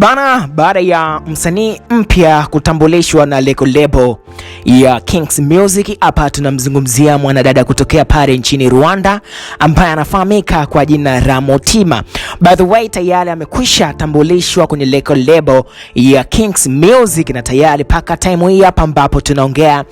Ibana, baada ya msanii mpya kutambulishwa na label ya Kings Music, hapa tunamzungumzia mwanadada kutokea pale nchini Rwanda ambaye anafahamika kwa jina la Mutima. By the way, tayari amekwisha tambulishwa kwenye label ya Kings Music na tayari paka time hii hapa ambapo tunaongea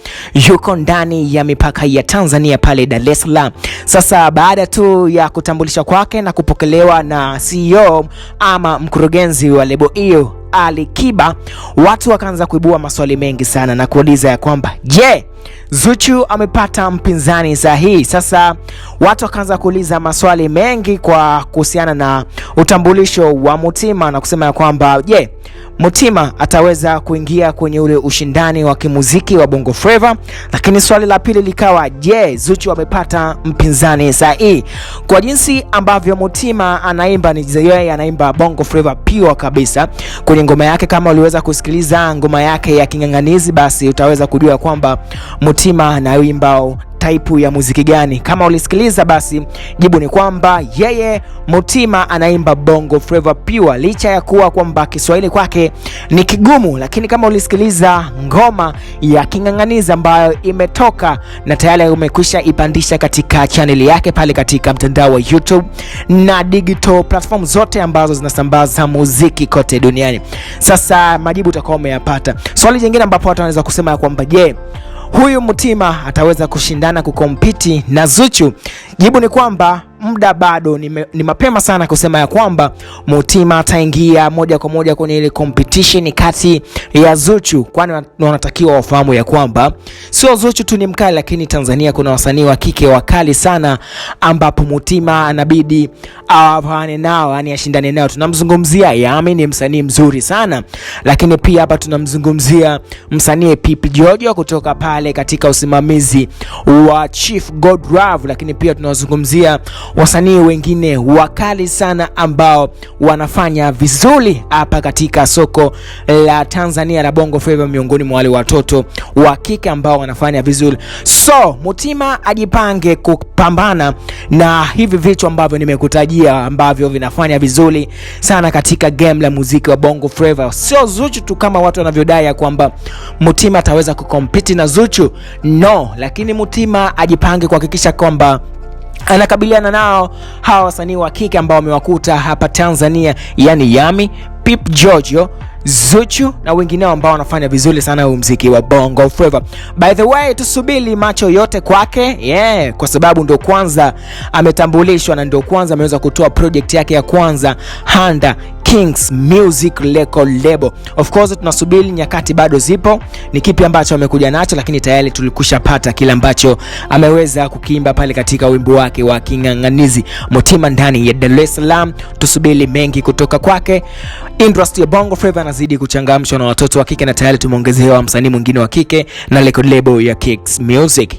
yuko ndani ya mipaka ya Tanzania pale Dar es Salaam. Sasa baada tu ya kutambulishwa kwake na kupokelewa na CEO ama mkurugenzi wa label hiyo Ali Kiba, watu wakaanza kuibua maswali mengi sana na kuuliza ya kwamba je, Zuchu amepata mpinzani sahihi? Sasa watu wakaanza kuuliza maswali mengi kwa kuhusiana na utambulisho wa Mutima na kusema ya kwamba je, Mutima ataweza kuingia kwenye ule ushindani wa kimuziki wa Bongo Flava? Lakini swali la pili likawa je, Zuchu amepata mpinzani sahihi? Kwa jinsi ambavyo Mutima anaimba, ni yeye anaimba Bongo Flava pure kabisa. Kwenye ngoma yake, kama uliweza kusikiliza ngoma yake ya King'ang'anizi, basi utaweza kujua kwamba Mutima anaimba type ya muziki gani. Kama ulisikiliza, basi jibu ni kwamba yeye Mutima anaimba Bongo Flava pure, licha ya kuwa kwamba Kiswahili kwake ni kigumu. Lakini kama ulisikiliza ngoma ya King'ang'anizi ambayo imetoka na tayari umekwisha ipandisha katika channel yake pale katika mtandao wa YouTube na digital platform zote ambazo zinasambaza muziki kote duniani, sasa majibu utakuwa umeyapata. Swali jingine ambapo watu wanaweza kusema ya kwamba je, huyu Mutima ataweza kushindana kukompiti na Zuchu? Jibu ni kwamba muda bado ni mapema sana kusema ya kwamba Mutima ataingia moja kwa moja kwenye ile competition kati ya Zuchu, kwani wanatakiwa wafahamu ya kwamba sio Zuchu tu ni mkali, lakini Tanzania kuna wasanii wa kike wakali sana ambapo Mutima anabidi awapane nao, yani ashindane nao. Tunamzungumzia Yami, ni msanii mzuri sana, lakini pia hapa tunamzungumzia msanii Pip Jojo kutoka pale katika usimamizi wa Chief Godlove, lakini pia tunazungumzia wasanii wengine wakali sana ambao wanafanya vizuri hapa katika soko la Tanzania la Bongo Flava, miongoni mwa wale watoto wa kike ambao wanafanya vizuri. So Mutima ajipange kupambana na hivi vitu ambavyo nimekutajia ambavyo vinafanya vizuri sana katika game la muziki wa Bongo Flava. Sio Zuchu tu kama watu wanavyodai kwamba Mutima ataweza kukompiti na Zuchu, no, lakini Mutima ajipange kuhakikisha kwamba anakabiliana nao hawa wasanii wa kike ambao wamewakuta hapa Tanzania, yani Yami, Pip Jojo, Zuchu na wengineo ambao wanafanya vizuri sana muziki wa Bongo Flava. By the way, tusubiri macho yote kwake, kwa sababu ndio kwanza ametambulishwa na ndio kwanza ameweza kutoa project yake ya kwanza Handa Kings Music record label. Of course tunasubiri, nyakati bado zipo, ni kipi ambacho amekuja nacho, lakini tayari tulikushapata kile ambacho ameweza kukiimba pale katika wimbo wake wa King'ang'anizi Mutima ndani ya Dar es Salaam. Tusubiri mengi kutoka kwake. Industry ya Bongo Flava inazidi kuchangamshwa na watoto wa kike na tayari tumeongezewa msanii mwingine wa kike na record label ya Kings Music.